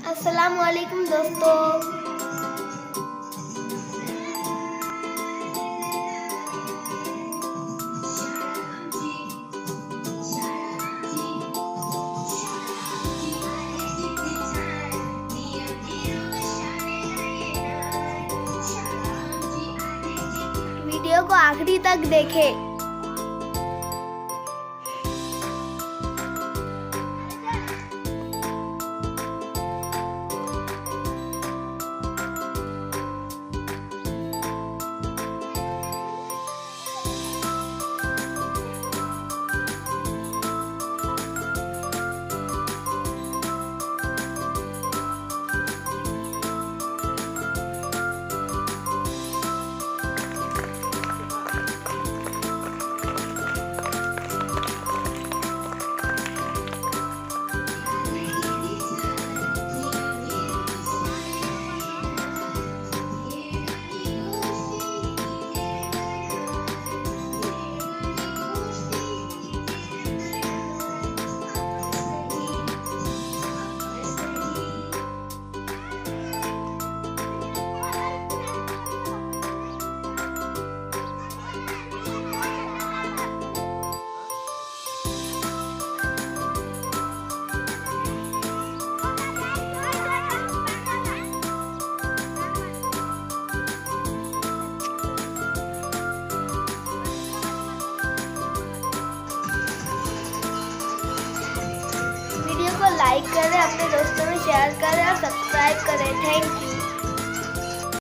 अस्सलाम वालेकुम दोस्तों। वीडियो को आखिरी तक देखें। लाइक करें, अपने दोस्तों में शेयर करें और सब्सक्राइब करें। Thank you.